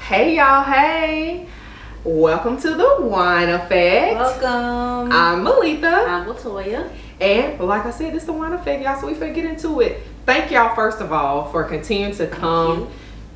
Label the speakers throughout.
Speaker 1: Hey y'all, hey! Welcome to the Wine Effect.
Speaker 2: Welcome.
Speaker 1: I'm Maletha.
Speaker 2: I'm La'Toya.
Speaker 1: And like I said, it's the Wine Effect, y'all, so we finna get into it. Thank y'all, first of all, for continuing to come,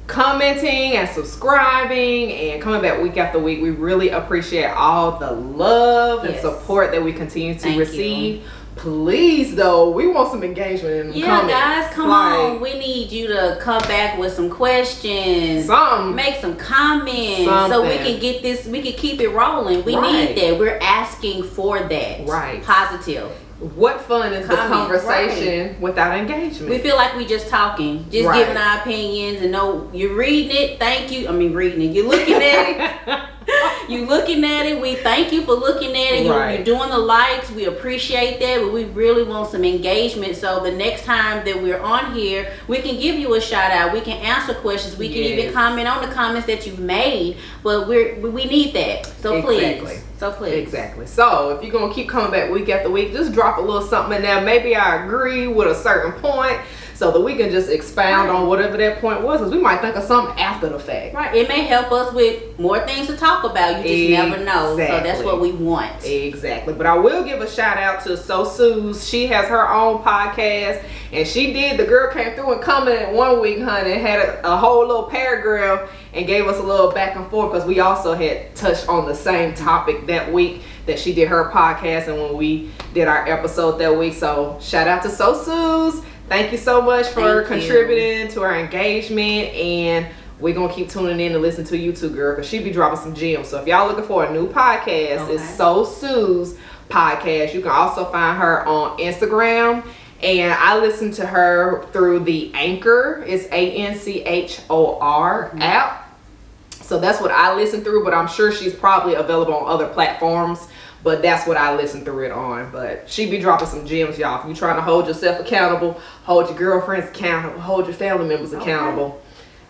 Speaker 1: commenting and subscribing and coming back week after week. We really appreciate all the love and support that we continue to receive. Please, though, we want some engagement in the comments.
Speaker 2: Guys, come on. We need you to come back with some questions. Make some comments. So we can get this, we can keep it rolling. We need that. We're asking for that.
Speaker 1: Right.
Speaker 2: Positive.
Speaker 1: What fun is the conversation without engagement?
Speaker 2: We feel like we just talking, just giving our opinions, and no, you're reading it. Thank you. I mean, reading it. You're looking at it. You looking at it. We thank you for looking at it. You're doing the likes. We appreciate that, but we really want some engagement. So the next time that we're on here, we can give you a shout out. We can answer questions. We can even comment on the comments that you've made. But we need that. So please. So please.
Speaker 1: Exactly. So if you're gonna keep coming back week after week, just drop a little something in there. Maybe I agree with a certain point, so that we can just expound on whatever that point was, because we might think of something after the fact.
Speaker 2: Right. It may help us with more things to talk about. You just never know. So that's what we want.
Speaker 1: Exactly. But I will give a shout out to So Suze. She has her own podcast, and she did. The girl came through and commented one week, honey, and had a whole little paragraph and gave us a little back and forth, because we also had touched on the same topic that week that she did her podcast and when we did our episode that week. So shout out to So Suze. Thank you so much for contributing to our engagement, and we're gonna keep tuning in to listen to you too, girl, because she be dropping some gems. So if y'all looking for a new podcast, it's So Suze podcast. You can also find her on Instagram, and I listen to her through the Anchor. It's ANCHOR app. So that's what I listen through, but I'm sure she's probably available on other platforms. But that's what I listen through it on. But she be dropping some gems, y'all. If you're trying to hold yourself accountable, hold your girlfriends accountable, hold your family members accountable,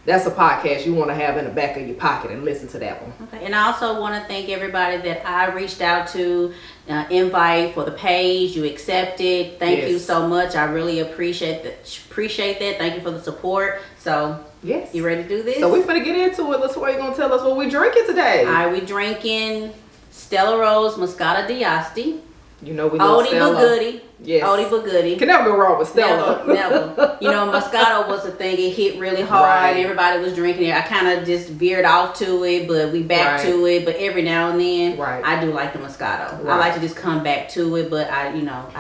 Speaker 1: that's a podcast you want to have in the back of your pocket and listen to that one.
Speaker 2: Okay. And I also want to thank everybody that I reached out to, invite for the page. You accepted. Thank you so much. I really appreciate that. Thank you for the support. So you ready to do this?
Speaker 1: So we're gonna get into it. Latoya, you gonna tell us what we drinking today?
Speaker 2: All right, we drinking Stella Rose Moscato d'Asti.
Speaker 1: You know we love Stella.
Speaker 2: Oldie but goodie.
Speaker 1: Yes.
Speaker 2: Oldie but goodie.
Speaker 1: Can never go wrong with Stella.
Speaker 2: Never. You know, Moscato was a thing. It hit really hard. Everybody was drinking it. I kind of just veered off to it, but we back to it. But every now and then, I do like the Moscato. I like to just come back to it, but I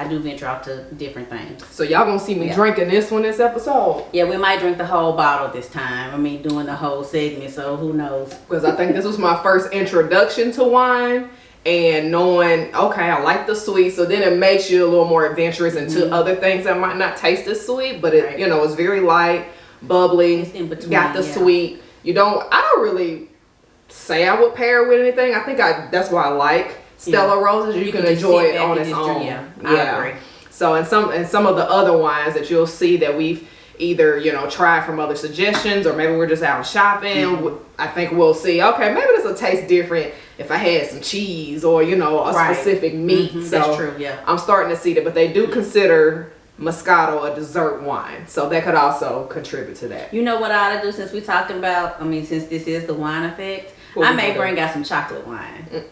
Speaker 2: do venture off to different things.
Speaker 1: So y'all gonna see me drinking this one this episode?
Speaker 2: Yeah, we might drink the whole bottle this time. I mean, doing the whole segment, so who knows?
Speaker 1: Because I think this was my first introduction to wine. And knowing, okay, I like the sweet, so then it makes you a little more adventurous into other things that might not taste as sweet, but it, it's very light, bubbly, it's in between, got the sweet. I don't really say I would pair it with anything. I think that's why I like Stella Roses. You can enjoy it on its own.
Speaker 2: I agree.
Speaker 1: So in some of the other wines that you'll see that we've either tried from other suggestions, or maybe we're just out shopping, I think we'll see, okay, maybe this will taste different if I had some cheese or a specific meat. So
Speaker 2: that's true.
Speaker 1: I'm starting to see that, but they do consider Moscato a dessert wine, so that could also contribute to that.
Speaker 2: You know what I ought to do, since we talking about, since this is the Wine Effect, I may bring out some chocolate wine.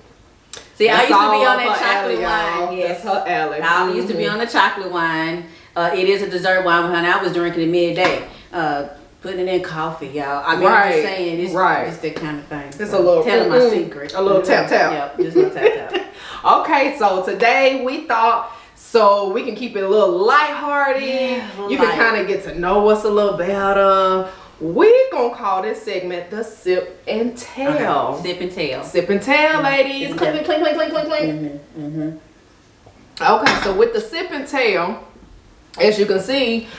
Speaker 2: See, I used to be on that chocolate wine.
Speaker 1: Yes, that's her alley.
Speaker 2: I used to be on the chocolate wine. It is a dessert wine, honey. I was drinking it midday, putting it in coffee, y'all. I'm just saying, it's that kind of thing.
Speaker 1: It's a little
Speaker 2: telling my secret.
Speaker 1: A little tap.
Speaker 2: Yep, just a little tap.
Speaker 1: Okay, so today we thought, so we can keep it a little lighthearted. You can kind of get to know us a little better. We're gonna call this segment the Sip and Tell.
Speaker 2: Okay. Sip and Tell.
Speaker 1: Sip and Tell, ladies. Clink, clink, clink, clink, clink, clink. Okay, so with the Sip and Tell, as you can see,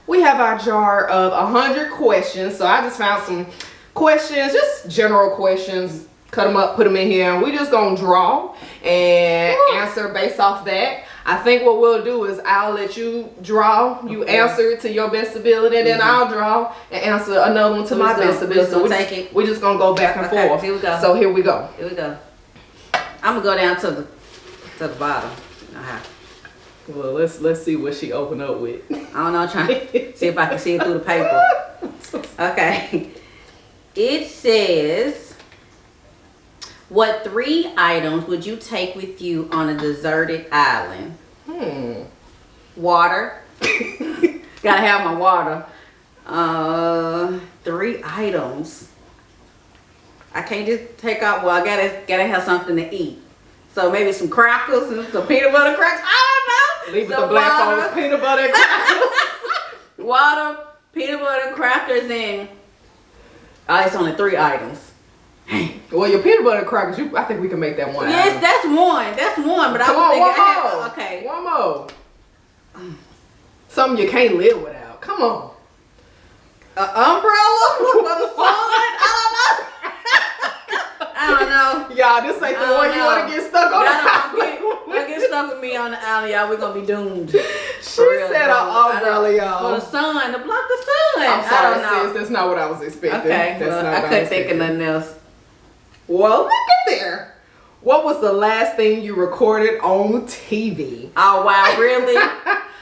Speaker 1: we have our jar of 100 questions. So I just found some questions, just general questions, cut them up, put them in here, and we just gonna draw and answer based off that. I think what we'll do is I'll let you draw, you answer it to your best ability, and then I'll draw and answer another one to my best ability. So we're just gonna go back and forth.
Speaker 2: Here we go.
Speaker 1: So here we go.
Speaker 2: Here we go. I'm gonna go down to the bottom.
Speaker 1: Well, let's see what she opened up with.
Speaker 2: I don't know. I'm trying to see if I can see it through the paper. Okay. It says, what 3 items would you take with you on a deserted island? Water. Gotta have my water. 3 items. I can't just take out. Well, I gotta have something to eat. So maybe some crackers and some peanut butter crackers. I don't know.
Speaker 1: Leave it the black folks peanut butter and crackers.
Speaker 2: Water, peanut butter, crackers, and it's only 3 items.
Speaker 1: Well, your peanut butter crackers, I think we can make that one.
Speaker 2: Yes, that's one. That's one. But I was thinking, okay,
Speaker 1: one more. Something you can't live without. Come on.
Speaker 2: An umbrella for the sun? I don't know.
Speaker 1: Y'all, this ain't the one you want to get stuck on.
Speaker 2: Don't get stuck with me on the island, y'all. We're gonna be doomed.
Speaker 1: She said an umbrella, y'all.
Speaker 2: For the sun, to block the sun.
Speaker 1: I'm sorry, sis. That's not what I was expecting.
Speaker 2: Okay, I couldn't think of nothing else.
Speaker 1: Well, look at there. What was the last thing you recorded on TV?
Speaker 2: Oh, wow, really?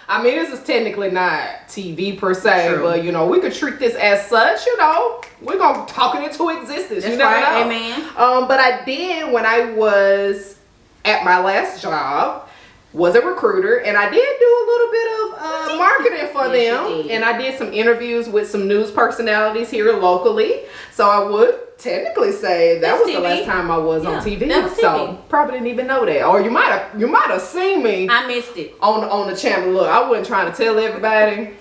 Speaker 1: I mean, this is technically not TV per se,
Speaker 2: True.
Speaker 1: but, you know, we could treat this as such, you know. We're going to talk it into existence.
Speaker 2: That's
Speaker 1: you never
Speaker 2: right,
Speaker 1: know.
Speaker 2: amen.
Speaker 1: But I did, when I was at my last job, was a recruiter, and I did do a little bit of marketing for them. And I did some interviews with some news personalities here locally. So I would technically say that was TV. The last time I was on TV.
Speaker 2: That was
Speaker 1: so probably didn't even know that. Or you might have seen me.
Speaker 2: I missed it.
Speaker 1: On the channel. Look, I wasn't trying to tell everybody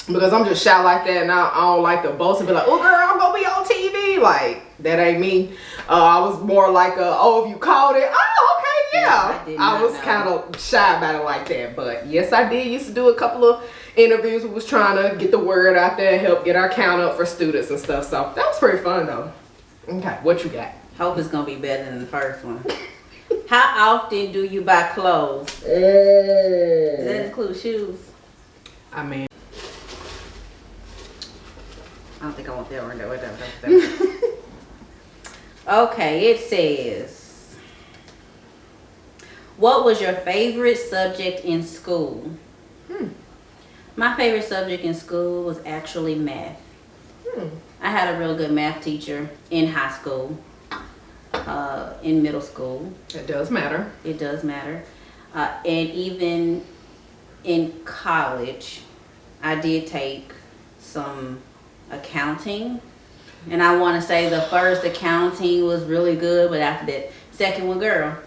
Speaker 1: because I'm just shy like that, and I don't like to boast and be like, oh girl, I'm gonna be on TV. Like, that ain't me. I was more like, if you called it, oh, okay, yeah. I was kind of shy about it like that. But yes, I did used to do a couple of interviews. We was trying to get the word out there and help get our count up for students and stuff. So that was pretty fun though. Okay, what you got?
Speaker 2: Hope it's gonna be better than the first one. How often do you buy clothes? Does that include shoes?
Speaker 1: I mean,
Speaker 2: I don't think I want that one. Okay, it says, what was your favorite subject in school? My favorite subject in school was actually math. I had a real good math teacher in high school, in middle school.
Speaker 1: it does matter.
Speaker 2: It does matter. And even in college, I did take some accounting. And I want to say the first accounting was really good, but after that second one, girl,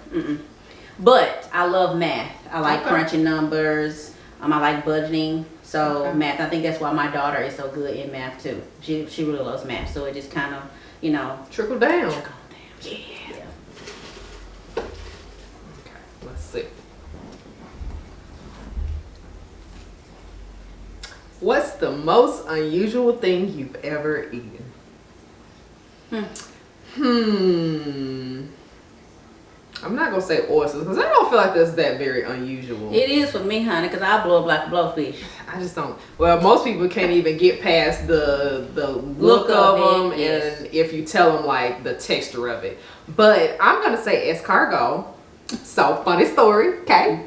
Speaker 2: But I love math. I like crunching numbers. I like budgeting. So math, I think that's why my daughter is so good in math too. She really loves math. So it just kind of, you know,
Speaker 1: trickle down.
Speaker 2: Yeah.
Speaker 1: Okay, let's see. What's the most unusual thing you've ever eaten? I'm not gonna say oysters because I don't feel like that's that very unusual.
Speaker 2: It is for me, honey, because I blow up like a blowfish.
Speaker 1: I just don't. Well, most people can't even get past the look of them,
Speaker 2: yes.
Speaker 1: And if you tell them like the texture of it. But I'm gonna say escargot. So funny story, okay?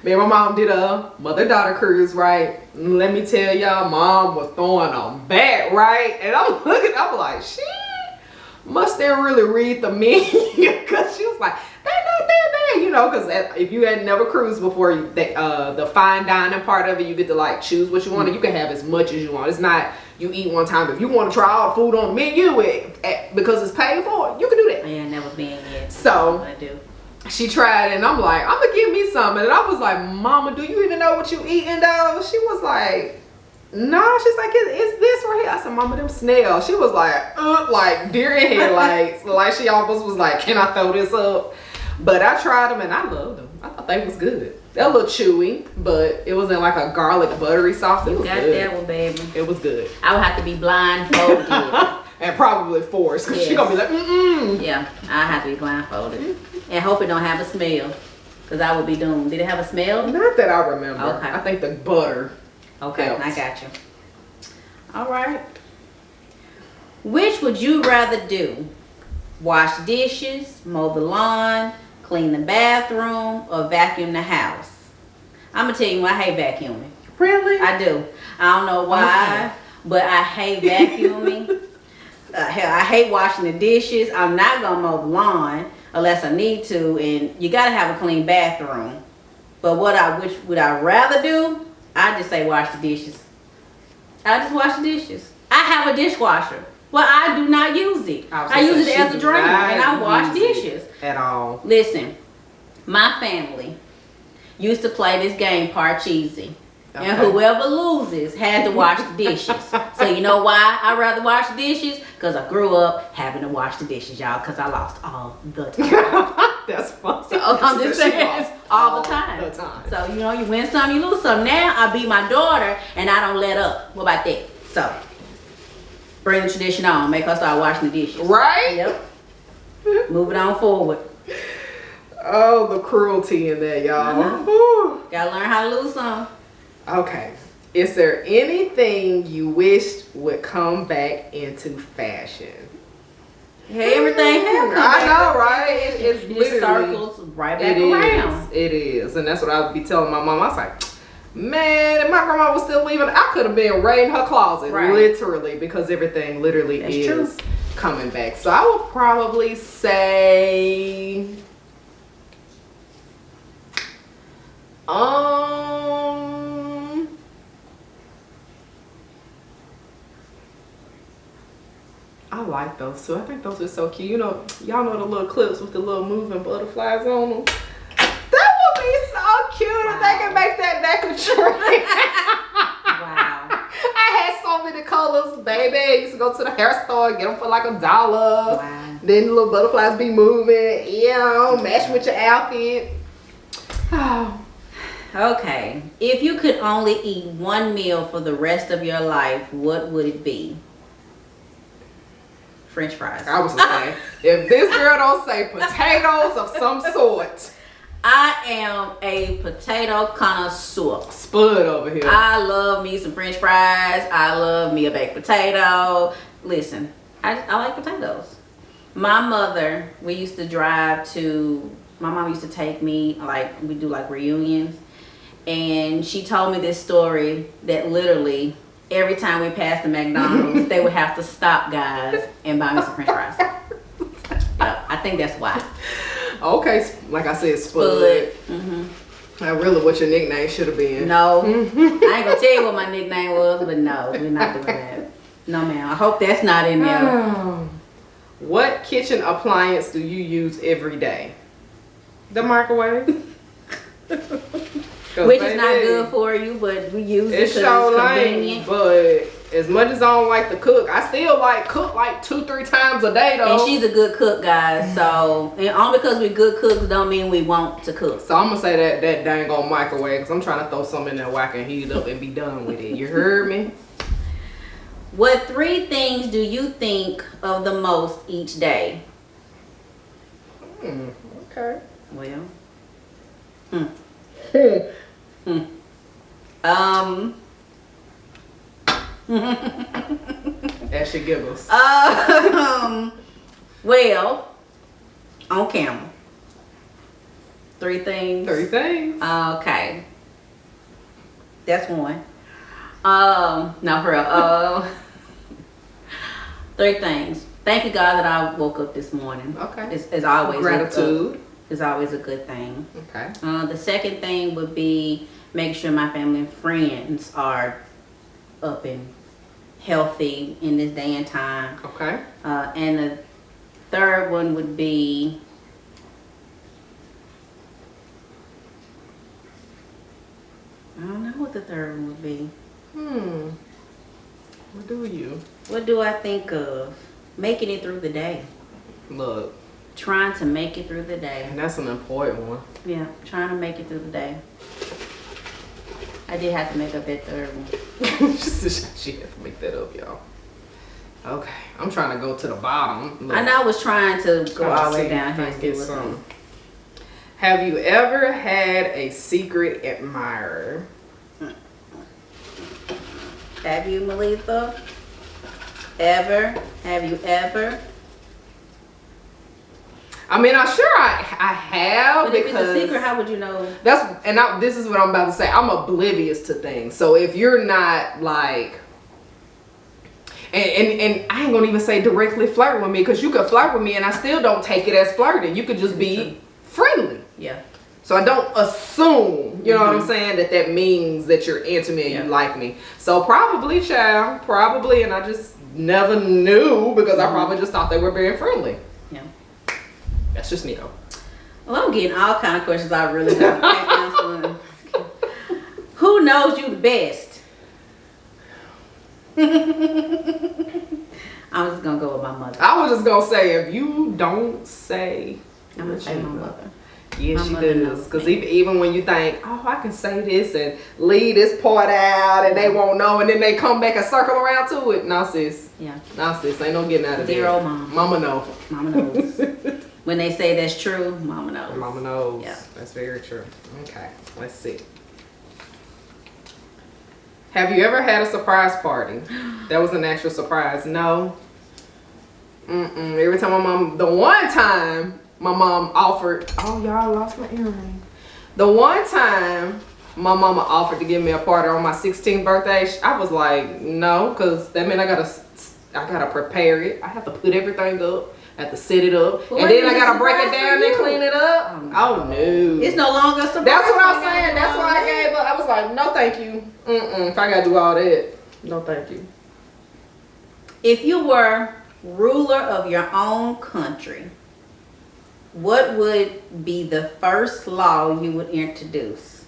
Speaker 1: Me and my mom did a mother-daughter cruise, right? Let me tell y'all, mom was throwing them back, right? And I'm looking, I'm like, shit. Must they really read the menu? Because she was like, they're not that bad, you know, because if you had never cruised before, the fine dining part of it, you get to like choose what you want, and you can have as much as you want. It's not you eat one time. If you want to try all the food on the menu because it's paid for, you can do that.
Speaker 2: I ain't never been yet.
Speaker 1: So
Speaker 2: I do.
Speaker 1: She tried it, and I'm like, I'm gonna give me some. And I was like, Mama, do you even know what you eating though? She was like, no. She's like, it's this right here. I said, Mama, them snails. She was like deer in headlights. Like she almost was like, can I throw this up? But I tried them and I loved them. I thought they was good. They're a little chewy, but it was in like a garlic buttery sauce. It was
Speaker 2: got
Speaker 1: good.
Speaker 2: that one, baby.
Speaker 1: It was good.
Speaker 2: I would have to be blindfolded.
Speaker 1: And probably forced, because she gonna be like,
Speaker 2: Yeah, I have to be blindfolded. And hope it don't have a smell, because I would be doomed. Did it have a smell?
Speaker 1: Not that I remember.
Speaker 2: Okay.
Speaker 1: I think the butter.
Speaker 2: Okay,
Speaker 1: helped.
Speaker 2: I got you. All right. Which would you rather do? Wash dishes, mow the lawn, clean the bathroom, or vacuum the house? I'm going to tell you, I hate vacuuming.
Speaker 1: Really?
Speaker 2: I do. I don't know why, but I hate vacuuming. Hell, I hate washing the dishes. I'm not gonna mow the lawn unless I need to, and you gotta have a clean bathroom. But what would I rather do? I just say wash the dishes. I just wash the dishes. I have a dishwasher. Well, I do not use it. I use it as a drainer, and I wash dishes.
Speaker 1: At all.
Speaker 2: Listen, my family used to play this game Parcheesi. Okay. And whoever loses had to wash the dishes. So you know why I'd rather wash the dishes? Because I grew up having to wash the dishes, y'all, because I lost all the time.
Speaker 1: That's funny.
Speaker 2: So I'm just saying, all the time. So, you know, you win some, you lose some. Now I beat my daughter and I don't let up. What about that? So, bring the tradition on. Make her start washing the dishes.
Speaker 1: Right?
Speaker 2: Yep. Moving on forward.
Speaker 1: Oh, the cruelty in that, y'all.
Speaker 2: Gotta learn how to lose some.
Speaker 1: Okay. Is there anything you wished would come back into fashion?
Speaker 2: Hey, everything happens.
Speaker 1: I know, right? It's
Speaker 2: literally circles right back around.
Speaker 1: It is. And that's what I would be telling my mom. I was like, man, if my grandma was still living, I could have been raiding her closet, literally, because everything literally is coming back. So I would probably say, I like those too. I think those are so cute. You know, y'all know the little clips with the little moving butterflies on them. That would be so cute if they could make that back a tree.
Speaker 2: Wow.
Speaker 1: I had so many colors, baby. I used to go to the hair store and get them for like $1. Wow. Then the little butterflies be moving. You know, match with your outfit. Oh.
Speaker 2: Okay. If you could only eat one meal for the rest of your life, what would it be? French fries.
Speaker 1: I was saying, if this girl don't say potatoes of some sort.
Speaker 2: I am a potato connoisseur.
Speaker 1: Spud over here.
Speaker 2: I love me some French fries. I love me a baked potato. Listen, I like potatoes. My mother, we used to drive to, my mom used to take me, like, we do like reunions. And she told me this story that literally every time we passed the McDonald's, they would have to stop, guys, and buy me some French fries. Yep, I think that's why.
Speaker 1: Okay, like I said, Spud. Not really what your nickname should have been.
Speaker 2: No, I ain't gonna tell you what my nickname was, but no, we're not doing that. No, ma'am. I hope that's not in there.
Speaker 1: What kitchen appliance do you use every day? The microwave.
Speaker 2: Which is not good for you, but we use it because it's convenient.
Speaker 1: But as much as I don't like to cook, I still like cook like 2-3 times a day though.
Speaker 2: And she's a good cook, guys. So, and only because we're good cooks don't mean we want to cook.
Speaker 1: So I'm gonna say that dang on microwave because I'm trying to throw something in there where I can heat it up and be done with it. You heard me?
Speaker 2: What 3 things do you think of the most each day?
Speaker 1: Okay.
Speaker 2: Well.
Speaker 1: That should give us.
Speaker 2: Well, on camera. 3 things.
Speaker 1: 3 things.
Speaker 2: Okay. That's one. No, for real. 3 things. Thank you, God, that I woke up this morning.
Speaker 1: Okay.
Speaker 2: It's always
Speaker 1: gratitude.
Speaker 2: It's always a good thing.
Speaker 1: Okay.
Speaker 2: The second thing would be making sure my family and friends are up and healthy in this day and time.
Speaker 1: Okay.
Speaker 2: And the third one would be I don't know what the third one would be.
Speaker 1: What do you?
Speaker 2: What do I think of? Making it through the day.
Speaker 1: Look.
Speaker 2: Trying to make it through the day.
Speaker 1: And that's an important one.
Speaker 2: Yeah, trying to make it through the day. I did have to make up that third one.
Speaker 1: She had to make that up, y'all. Okay, I'm trying to go to the bottom. Look.
Speaker 2: I know I was trying to go all the way down here and
Speaker 1: get
Speaker 2: see
Speaker 1: some. Have you ever had a secret admirer?
Speaker 2: Have you, Maletha? Ever? Have you ever?
Speaker 1: I mean, I'm sure I have.
Speaker 2: But if it's a secret, how would you know?
Speaker 1: This is what I'm about to say. I'm oblivious to things. So if you're not like And I ain't gonna even say directly flirt with me, because you could flirt with me and I still don't take it as flirting. You could just be friendly.
Speaker 2: Yeah.
Speaker 1: So I don't assume, you know what I'm saying, that means that you're into me and you like me. So probably, child, probably, and I just never knew, because I probably just thought they were very friendly.
Speaker 2: Yeah.
Speaker 1: That's just me though.
Speaker 2: Well, I'm getting all kind of questions I really can't answer. Who knows you the best? I'm just gonna go with my mother.
Speaker 1: I was just gonna say, if you don't say,
Speaker 2: I'm gonna say my mother.
Speaker 1: Yes, she does. Because even when you think, oh, I can say this and leave this part out, and they won't know, and then they come back and circle around to it. No, sis.
Speaker 2: Yeah.
Speaker 1: No, sis. Ain't no getting out of there.
Speaker 2: Dear old mom.
Speaker 1: Mama know.
Speaker 2: Mama knows. When they say that's true, mama knows.
Speaker 1: Mama knows.
Speaker 2: Yeah.
Speaker 1: That's very true. Okay. Let's see. Have you ever had a surprise party that was an actual surprise? No. Every time the one time my mom offered, oh, y'all, lost my earring. The one time my mama offered to give me a party on my 16th birthday, I was like, no, because that meant I gotta prepare it. I have to put everything up. I have to set it up. And then I gotta break it down and clean it up. Oh, no.
Speaker 2: It's no longer a surprise.
Speaker 1: That's what I'm saying. That's why I gave up. I was like, no, thank you. If I gotta do all that, no, thank you.
Speaker 2: If you were ruler of your own country, what would be the first law you would introduce?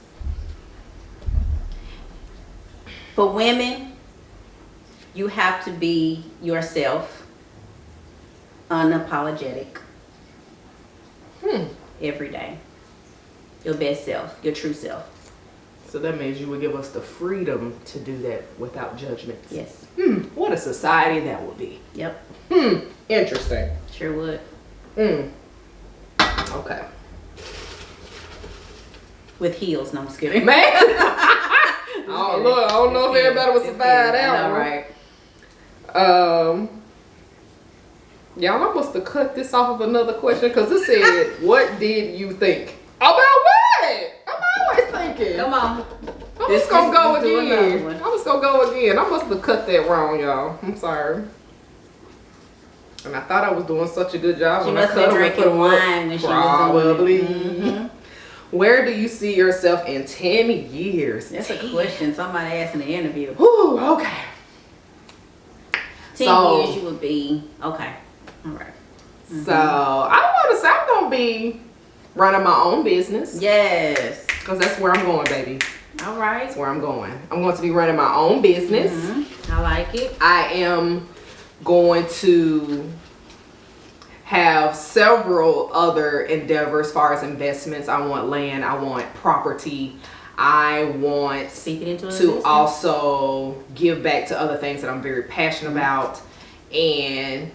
Speaker 2: For women, you have to be yourself, unapologetic, every day. Your best self, your true self.
Speaker 1: So that means you would give us the freedom to do that without judgment.
Speaker 2: Yes.
Speaker 1: What a society that would be.
Speaker 2: Yep.
Speaker 1: Interesting.
Speaker 2: Sure would.
Speaker 1: Okay.
Speaker 2: With heels, no, I'm just kidding.
Speaker 1: Man. Oh, look, I don't know if everybody would survive that one.
Speaker 2: Right.
Speaker 1: Y'all, I must have cut this off of another question, because it said, what did you think? About what? I'm always thinking.
Speaker 2: Come on.
Speaker 1: I'm just gonna go again. I must have cut that wrong, y'all. I'm sorry. And I thought I was doing such a good job.
Speaker 2: She
Speaker 1: when
Speaker 2: must
Speaker 1: I cut
Speaker 2: have been drinking wine when she was doing it.
Speaker 1: Where do you see yourself in 10 years?
Speaker 2: That's a question somebody asked in the interview.
Speaker 1: Whew, okay.
Speaker 2: 10 years you would be, okay. All right.
Speaker 1: So, I want to say I'm going to be running my own business.
Speaker 2: Yes.
Speaker 1: Because that's where I'm going, baby.
Speaker 2: All right.
Speaker 1: That's where I'm going. I'm going to be running my own business.
Speaker 2: I like it.
Speaker 1: I am going to have several other endeavors as far as investments. I want land. I want property. I want to also give back to other things that I'm very passionate about. And,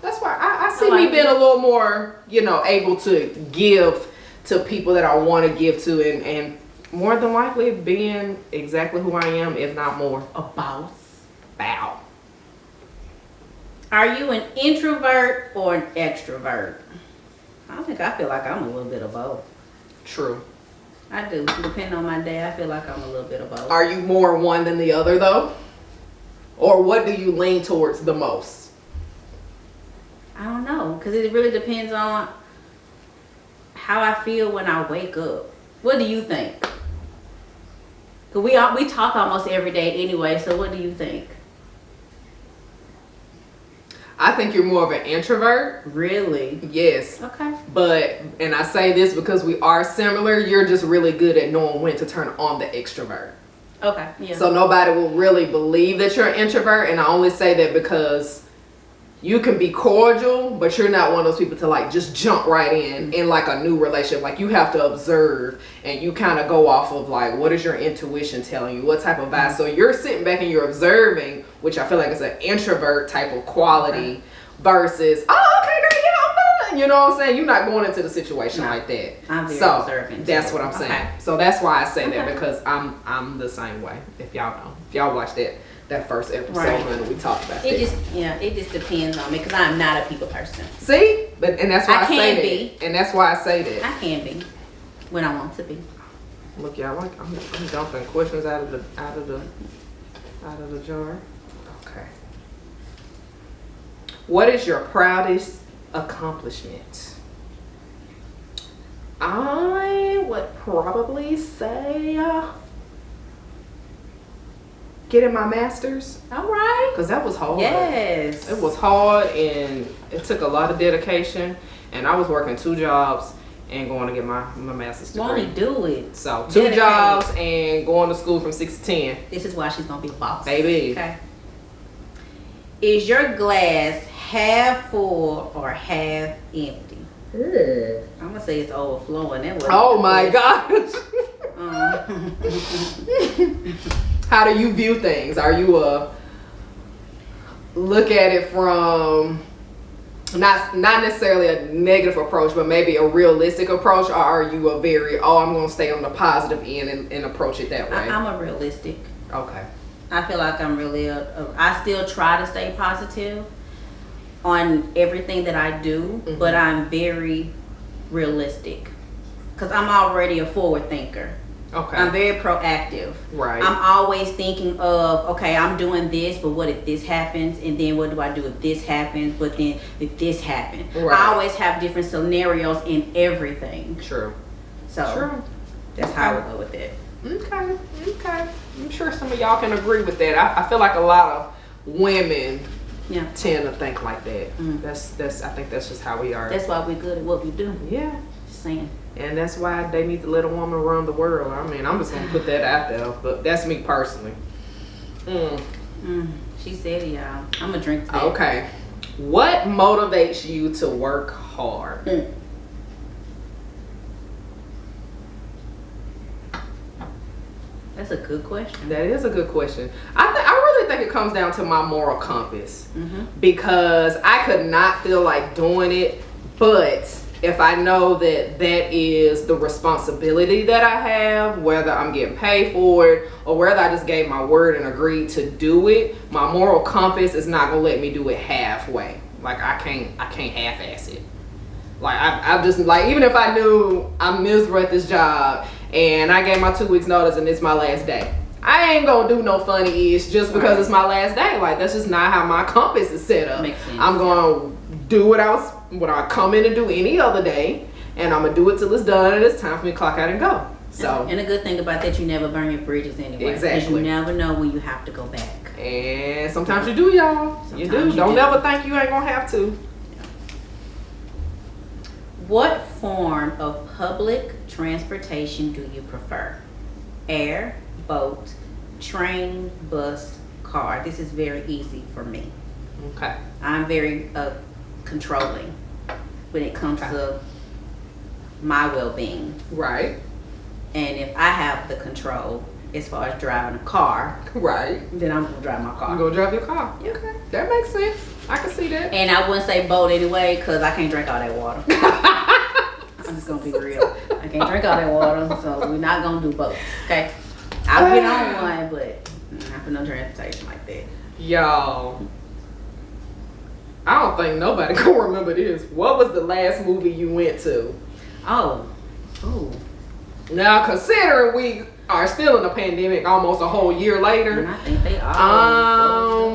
Speaker 1: that's why I see me being a little more, able to give to people that I want to give to, and more than likely being exactly who I am, if not more. A boss. Bow.
Speaker 2: Are you an introvert or an extrovert? I feel like I'm a little bit of both.
Speaker 1: True.
Speaker 2: I do. Depending on my day, I feel like I'm a little bit of both.
Speaker 1: Are you more one than the other, though? Or what do you lean towards the most?
Speaker 2: I don't know, because it really depends on how I feel when I wake up. What do you think? Because we talk almost every day anyway, so what do you think?
Speaker 1: I think you're more of an introvert.
Speaker 2: Really?
Speaker 1: Yes.
Speaker 2: Okay.
Speaker 1: And I say this because we are similar, you're just really good at knowing when to turn on the extrovert.
Speaker 2: Okay, yeah.
Speaker 1: So nobody will really believe that you're an introvert, and I only say that because you can be cordial, but you're not one of those people to like just jump right in like a new relationship. Like you have to observe, and you kind of go off of like, what is your intuition telling you? What type of vibe? So you're sitting back and you're observing, which I feel like is an introvert type of quality versus, oh, okay, girl, yeah, I'm done. You know what I'm saying? You're not going into the situation like that.
Speaker 2: I'm very observant.
Speaker 1: That's what I'm saying.
Speaker 2: Okay.
Speaker 1: So that's why I say that, because I'm the same way. If y'all know, if y'all watch that first episode, when we talked about
Speaker 2: it just depends on me, because I'm not a people person.
Speaker 1: See, and that's why I say that.
Speaker 2: Be.
Speaker 1: And that's why I say that.
Speaker 2: I can be when I want to be.
Speaker 1: Look, y'all, I'm dumping questions out of the jar. Okay. What is your proudest accomplishment? I would probably say getting my master's.
Speaker 2: All right.
Speaker 1: Because that was hard.
Speaker 2: Yes.
Speaker 1: It was hard and it took a lot of dedication. And I was working 2 jobs and going to get my master's degree.
Speaker 2: Won't he do it?
Speaker 1: So 2 jobs and going to school from 6 to 10.
Speaker 2: This is why she's going to be a boss.
Speaker 1: Baby.
Speaker 2: Okay. Is your glass half full or half empty? I'm going to say it's overflowing. That
Speaker 1: Oh my gosh. How do you view things? Are you look at it from not necessarily a negative approach, but maybe a realistic approach, or are you a very I'm gonna stay on the positive end and approach it that way?
Speaker 2: I'm a realistic.
Speaker 1: Okay.
Speaker 2: I feel like I'm really I still try to stay positive on everything that I do, but I'm very realistic because I'm already a forward thinker.
Speaker 1: Okay.
Speaker 2: I'm very proactive.
Speaker 1: Right.
Speaker 2: I'm always thinking of, okay, I'm doing this, but what if this happens? And then what do I do if this happens? But then if this happens?
Speaker 1: Right.
Speaker 2: I always have different scenarios in everything.
Speaker 1: True.
Speaker 2: So
Speaker 1: True.
Speaker 2: That's how I would go with that.
Speaker 1: Okay. I'm sure some of y'all can agree with that. I feel like a lot of women tend to think like that. That's I think that's just how we are.
Speaker 2: That's why we're good at what we do.
Speaker 1: Yeah.
Speaker 2: Just saying.
Speaker 1: And that's why they need to let a woman run the world. I mean, I'm just gonna put that out there, but that's me personally.
Speaker 2: She said, y'all. I'm gonna drink today.
Speaker 1: Okay. What motivates you to work hard?
Speaker 2: That's a good question.
Speaker 1: That is a good question. I really think it comes down to my moral compass, because I could not feel like doing it, but if I know that that is the responsibility that I have, whether I'm getting paid for it or whether I just gave my word and agreed to do it, my moral compass is not gonna let me do it halfway. Like I can't half-ass it. Like I just like, even if I knew I'm miserable at this job and I gave my 2 weeks notice and it's my last day, I ain't gonna do no funny-ish just because it's my last day. Like that's just not how my compass is set up.
Speaker 2: Makes sense.
Speaker 1: I'm gonna do what I come in to do any other day, and I'm gonna do it till it's done and it's time for me to clock out and go. So
Speaker 2: and a good thing about that, you never burn your bridges anyway.
Speaker 1: Exactly.
Speaker 2: Because you never know when you have to go back.
Speaker 1: And sometimes you do, y'all. You do. Don't never think you ain't gonna have to.
Speaker 2: What form of public transportation do you prefer? Air, boat, train, bus, car. This is very easy for me.
Speaker 1: Okay.
Speaker 2: I'm very controlling when it comes to my well-being.
Speaker 1: Right.
Speaker 2: And if I have the control as far as driving a car,
Speaker 1: Right.
Speaker 2: then I'm gonna drive my car.
Speaker 1: You go drive your car.
Speaker 2: Yeah.
Speaker 1: Okay. That makes sense. I can see that.
Speaker 2: And I wouldn't say boat anyway, because I can't drink all that water. I'm just gonna be real. I can't drink all that water, so we're not gonna do both. Okay. I'll get on one, but not for no transportation like that.
Speaker 1: Y'all, I don't think nobody can remember this. What was the last movie you went to?
Speaker 2: Oh. Ooh.
Speaker 1: Now, considering we are still in a pandemic almost a whole year later,
Speaker 2: And I think they are.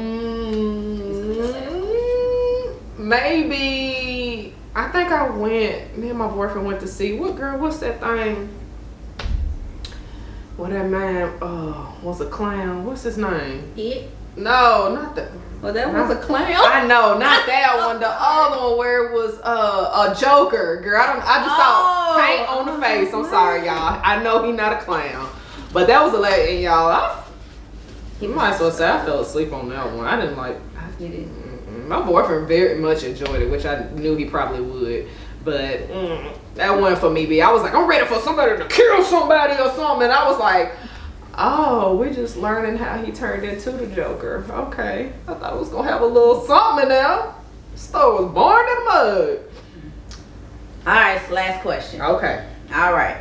Speaker 1: maybe I think I went. Me and my boyfriend went to see what's that thing? What that man was a clown. What's his name?
Speaker 2: It?
Speaker 1: No, not that.
Speaker 2: Well, that was a clown.
Speaker 1: I know, not that one. The other one where it was a Joker, girl. I just thought paint on the face. I'm sorry, y'all. I know he not a clown, but that was a late. And y'all, you might as well say I fell asleep on that one. I didn't like.
Speaker 2: You didn't.
Speaker 1: My boyfriend very much enjoyed it, which I knew he probably would. But that wasn't for me. I was like, I'm ready for somebody to kill somebody or something. And I was like, oh, we're just learning how he turned into the Joker. Okay. I thought it was going to have a little something in there. Stove was born in the mud.
Speaker 2: All right, so last question.
Speaker 1: Okay.
Speaker 2: All right.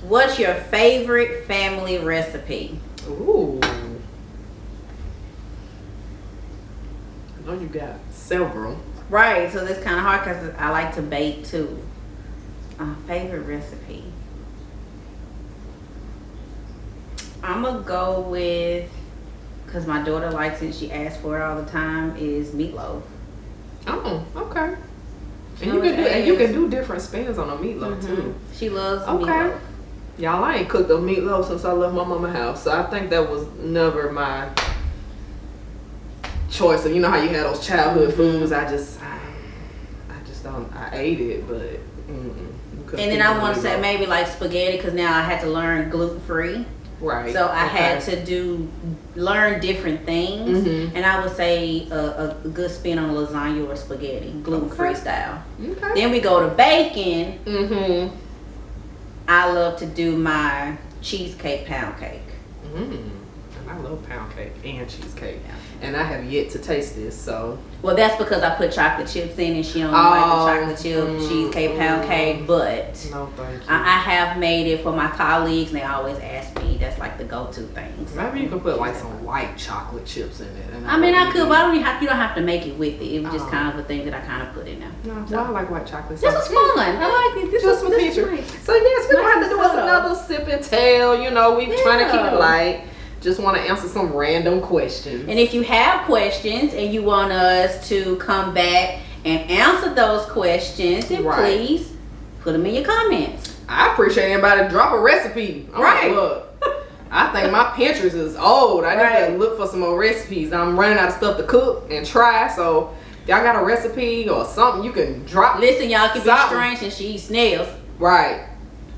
Speaker 2: What's your favorite family recipe?
Speaker 1: Ooh. I know you got several.
Speaker 2: Right, so that's kind of hard because I like to bake too. Favorite recipe? I'm going to go with, because my daughter likes it, she asks for it all the time, is meatloaf.
Speaker 1: Oh, okay. And you can do different spins on a meatloaf too.
Speaker 2: She loves meatloaf.
Speaker 1: Y'all, I ain't cooked a meatloaf since I left my mama's house, so I think that was never my choice. Of, you know how you had those childhood foods. I just don't. I ate it, but.
Speaker 2: And then I want to say maybe like spaghetti, because now I had to learn gluten free.
Speaker 1: Right.
Speaker 2: So I had to learn different things, and I would say a good spin on lasagna or spaghetti, gluten free style. Okay. Then we go to bacon. I love to do my cheesecake pound cake.
Speaker 1: And I love pound cake and cheesecake, and I have yet to taste this. So.
Speaker 2: Well, that's because I put chocolate chips in, and she don't like the chocolate chip cheesecake pound cake. But
Speaker 1: no, thank you.
Speaker 2: I have made it for my colleagues, and they always ask me. That's like the go-to thing. So
Speaker 1: maybe you can put like some white chocolate chips in it. And
Speaker 2: I mean, I could, but you don't have to make it with it. It was just kind of a thing that I kind of put in there.
Speaker 1: No, so. I like white chocolate.
Speaker 2: This was fun. I like it. This was nice.
Speaker 1: So yes, we're gonna have to do us another sip and tell. You know, we're trying to keep it light. Just want to answer some random questions. And
Speaker 2: if you have questions and you want us to come back and answer those questions, then please put them in your comments.
Speaker 1: I appreciate anybody drop a recipe. Look, I think my Pinterest is old. I need to look for some more recipes. I'm running out of stuff to cook and try. So if y'all got a recipe or something you can drop.
Speaker 2: Listen, y'all can be strange and she eats snails.
Speaker 1: Right.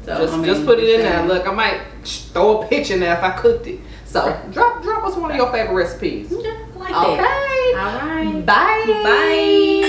Speaker 1: So just put it in there. Look, I might throw a picture in there if I cooked it. So drop us one of your favorite recipes.
Speaker 2: Okay, like that.
Speaker 1: Okay.
Speaker 2: All right.
Speaker 1: Bye.
Speaker 2: Bye.